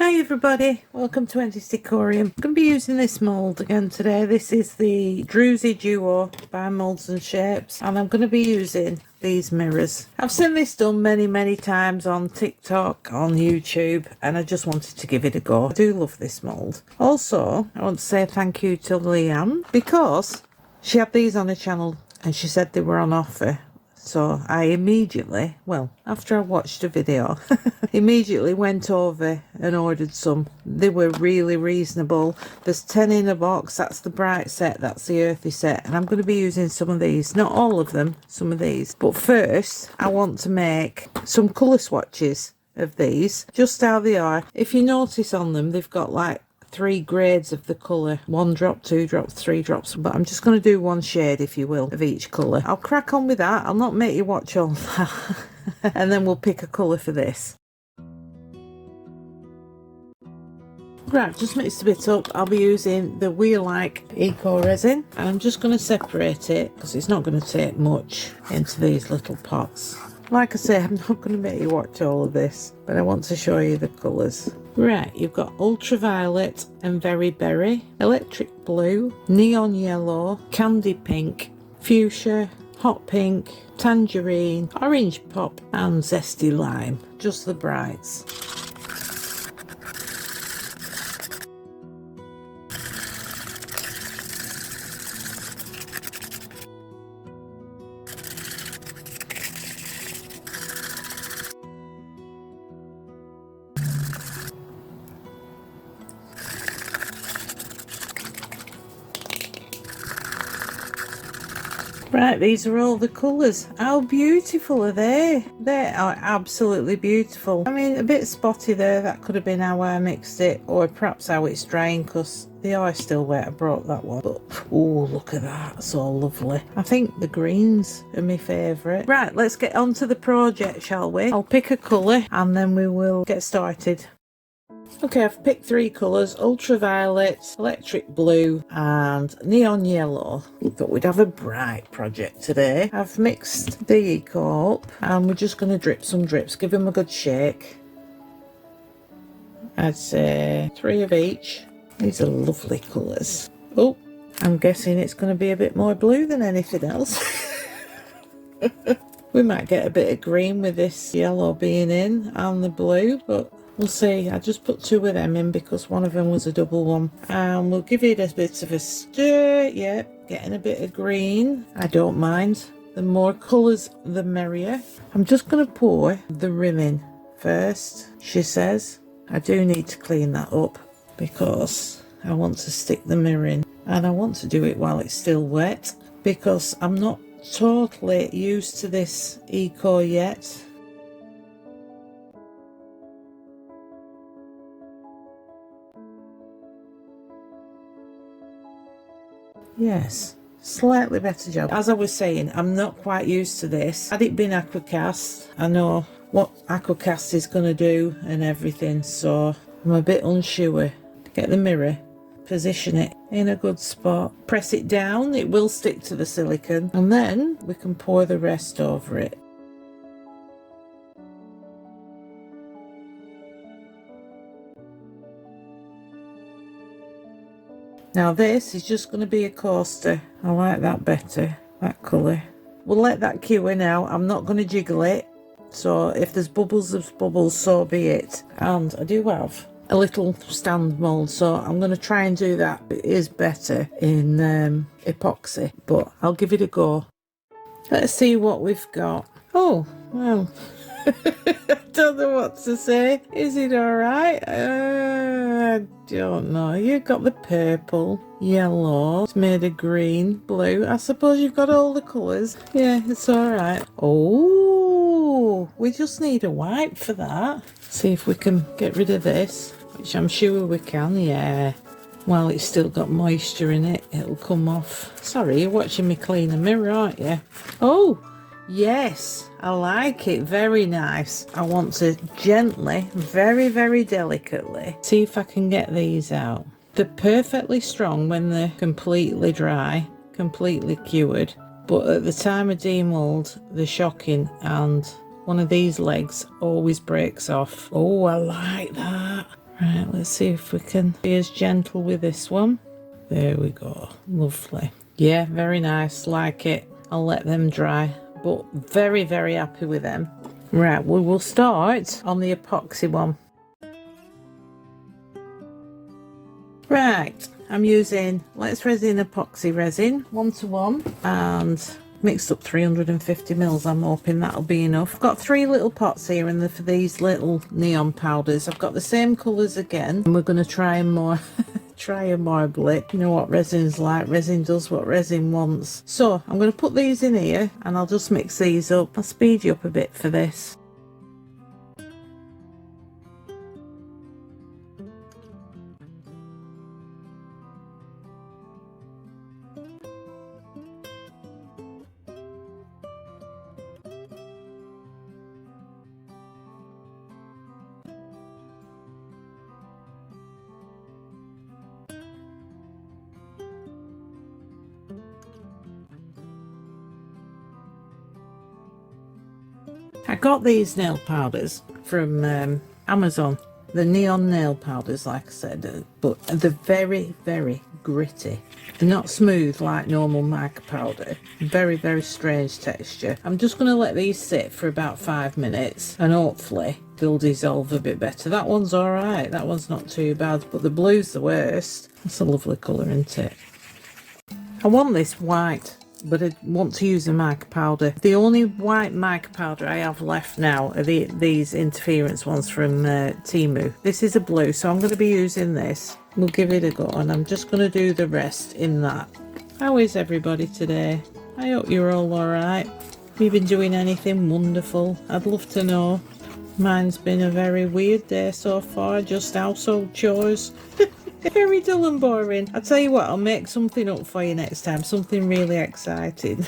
Hi everybody, welcome to Decorium. I'm going to be using this mould again today. This is the Druzy Duo by Moulds and Shapes, and I'm going to be using these mirrors. I've seen this done many times on TikTok, on YouTube, and I just wanted to give it a go. I do love this mould. Also, I want to say thank you to Leanne because she had these on her channel and she said they were on offer. So I immediately, well, after I watched a video, immediately went over and ordered some. They were really reasonable. There's 10 in a box. That's the bright set, that's the earthy set, and I'm going to be using some of these, not all of them, some of these. But first I want to make some colour swatches of these, just how they are. If you notice on them, they've got like 3 grades of the colour, 1 drop, 2 drops, 3 drops, but I'm just going to do 1 shade, if you will, of each colour. I'll crack on with that. I'll not make you watch all that. And then we'll pick a colour for this. Right, just mixed a bit up. I'll be using the wheel-like eco resin, and I'm just going to separate it because it's not going to take much into these little pots. Like I say, I'm not going to make you watch all of this, but I want to show you the colours. Right, you've got ultraviolet and very berry, electric blue, neon yellow, candy pink, fuchsia, hot pink, tangerine, orange pop, and zesty lime. Just the brights. Right, these are all the colours. How beautiful are they? They are absolutely beautiful. I mean, a bit spotty there. That could have been how I mixed it, or perhaps how it's drying, because the oil's still wet. I brought that one. But, oh, look at that. So lovely. I think the greens are my favourite. Right, let's get on to the project, shall we? I'll pick a colour and then we will get started. Okay, I've picked 3 colours, ultraviolet, electric blue and neon yellow. Thought we'd have a bright project today. I've mixed the eco up and we're just going to drip some drips, give them a good shake. I'd say 3 of each. These are lovely colours. Oh, I'm guessing it's going to be a bit more blue than anything else. We might get a bit of green with this yellow being in and the blue, but we'll see. I just put 2 of them in because one of them was a double one. And we'll give it a bit of a stir. Yep, getting a bit of green. I don't mind. The more colours, the merrier. I'm just going to pour the rim in first, she says. I do need to clean that up because I want to stick the mirror in. And I want to do it while it's still wet because I'm not totally used to this eco yet. Yes, slightly better job. As I was saying, I'm not quite used to this. Had it been aquacast, I know what aquacast is going to do and everything, so I'm a bit unsure. Get the mirror, position it in a good spot, press it down, it will stick to the silicone, and then we can pour the rest over it. Now this is just going to be a coaster. I like that better, that colour. We'll let that cure now. I'm not going to jiggle it. So if there's bubbles, there's bubbles, so be it. And I do have a little stand mould, so I'm going to try and do that. It is better in epoxy, but I'll give it a go. Let's see what we've got. Oh, well. I don't know what to say. Is it alright? I don't know. You've got the purple, yellow, it's made of green, blue. I suppose you've got all the colours. Yeah, it's alright. Oh, we just need a wipe for that. See if we can get rid of this, which I'm sure we can, yeah. While it's still got moisture in it, it'll come off. Sorry, you're watching me clean a mirror, aren't you? Oh! Yes, I like it. Very nice. I want to gently, very delicately see if I can get these out. They're perfectly strong when they're completely dry, completely cured, but at the time of demold they're shocking, and one of these legs always breaks off. Oh, I like that. Right, let's see if we can be as gentle with this one. There we go. Lovely. Yeah, very nice. Like it. I'll let them dry, but very, very happy with them. Right, we will start on the epoxy one. Right, I'm using Let's Resin epoxy resin 1:1 and mixed up 350 mils. I'm hoping that'll be enough. I've got 3 little pots here, and for these little neon powders I've got the same colours again, and we're going to try and more try and marble it. You know what resin's like. Resin does what resin wants. So I'm going to put these in here and I'll just mix these up. I'll speed you up a bit for this. I got these nail powders from Amazon. The neon nail powders, like I said, but they're very, very gritty. They're not smooth like normal mica powder. Very, very strange texture. I'm just going to let these sit for about 5 minutes and hopefully they'll dissolve a bit better. That one's alright. That one's not too bad, but the blue's the worst. That's a lovely colour, isn't it? I want this white, but I want to use a mica powder. The only white mica powder I have left now are these interference ones from Temu. This is a blue, so I'm going to be using this. We'll give it a go, and I'm just going to do the rest in that. How is everybody today? I hope you're all alright. Have you been doing anything wonderful? I'd love to know. Mine's been a very weird day so far, just household chores. Very dull and boring. I'll tell you what, I'll make something up for you next time, something really exciting.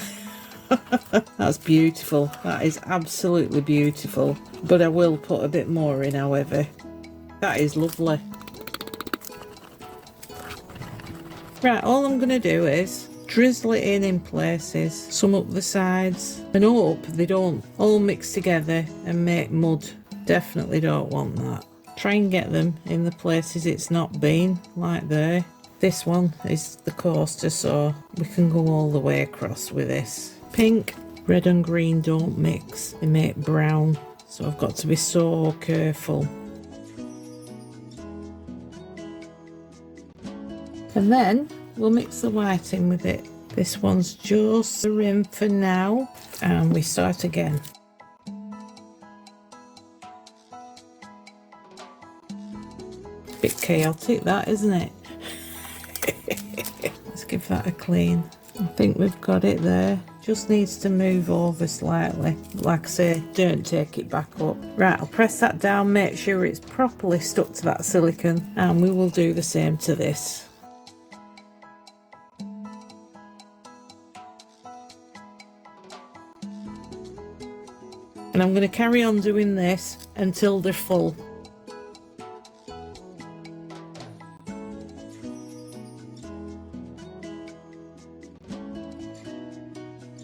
That's beautiful. That is absolutely beautiful. But I will put a bit more in, however. That is lovely. Right, all I'm going to do is drizzle it in places, some up the sides, and hope they don't all mix together and make mud. Definitely don't want that. Try and get them in the places it's not been, like there. This one is the coaster, so we can go all the way across with this. Pink, red and green don't mix, they make brown, so I've got to be so careful. And then we'll mix the white in with it. This one's just the rim for now, and we start again. Bit chaotic that, isn't it? Let's give that a clean. I think we've got it there. Just needs to move over slightly. Like I say, don't take it back up. Right, I'll press that down, make sure it's properly stuck to that silicone, and we will do the same to this. And I'm going to carry on doing this until they're full.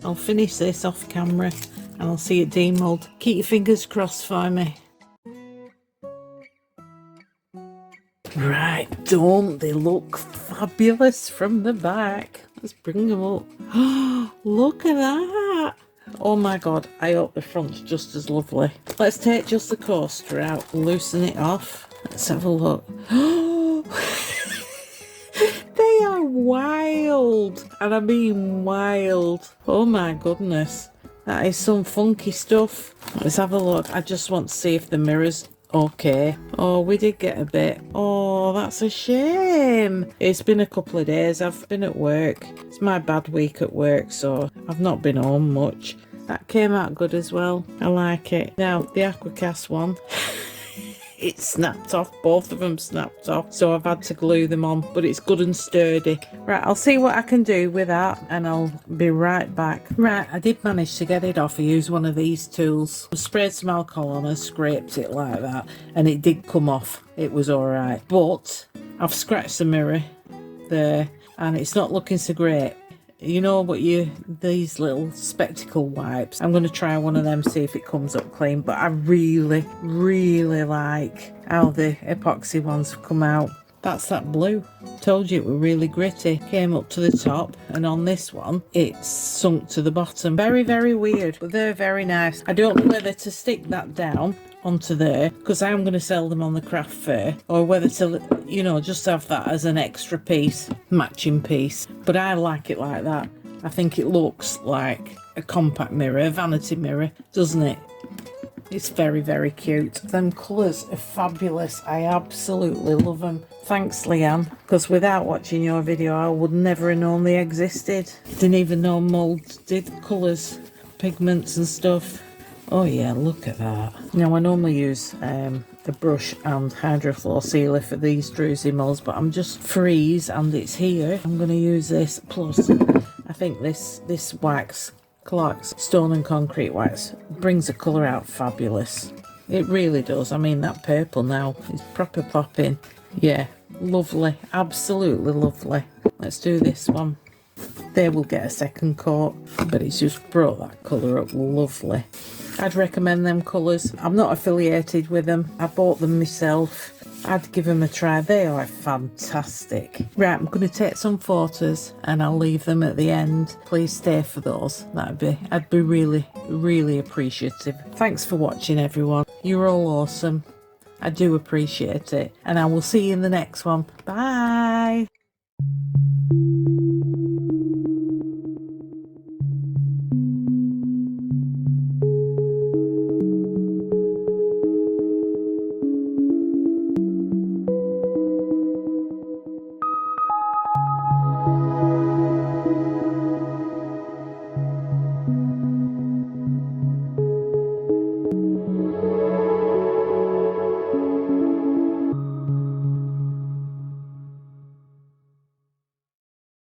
I'll finish this off camera and I'll see it demold. Keep your fingers crossed for me. Right, don't they look fabulous from the back? Let's bring them up. Look at that. Oh my god, I hope the front's just as lovely. Let's take just the coaster out, loosen it off. Let's have a look. They are wild, and I mean wild. Oh my goodness, that is some funky stuff. Let's have a look. I just want to see if the mirror's okay. Oh, we did get a bit. Oh, that's a shame. It's been a couple of days. I've been at work. It's my bad week at work, so I've not been home much. That came out good as well. I like it. Now, the Aquacast one. It snapped off, both of them snapped off, so I've had to glue them on, but it's good and sturdy. Right, I'll see what I can do with that and I'll be right back. Right, I did manage to get it off. I used one of these tools. I sprayed some alcohol on and scraped it like that, and it did come off. It was alright, but I've scratched the mirror there and it's not looking so great. you know what, these little spectacle wipes. I'm going to try one of them, see if it comes up clean. But I really, really like how the epoxy ones come out. That's that blue. Told you it were really gritty. Came up to the top, and on this one it's sunk to the bottom. Very, very weird, but they're very nice. I don't know whether to stick that down onto there, because I'm going to sell them on the craft fair, or whether to, you know, just have that as an extra piece, matching piece. But I like it like that. I think it looks like a compact mirror, a vanity mirror, doesn't it? It's very, very cute. Them colours are fabulous. I absolutely love them. Thanks, Leanne, because without watching your video I would never have known they existed. Didn't even know moulds did colours, pigments and stuff. Oh yeah, look at that. Now I normally use a brush and hydrofloor sealer for these druzy molds, but I'm just freeze and it's here. I'm going to use this, plus I think this wax, Clark's Stone and Concrete wax, brings the colour out fabulous. It really does. I mean, that purple now is proper popping. Yeah, lovely, absolutely lovely. Let's do this one. They will get a second coat, but it's just brought that colour up lovely. I'd recommend them colours. I'm not affiliated with them. I bought them myself. I'd give them a try. They are fantastic. Right, I'm going to take some photos and I'll leave them at the end. Please stay for those. I'd be really, really appreciative. Thanks for watching, everyone. You're all awesome. I do appreciate it. And I will see you in the next one. Bye.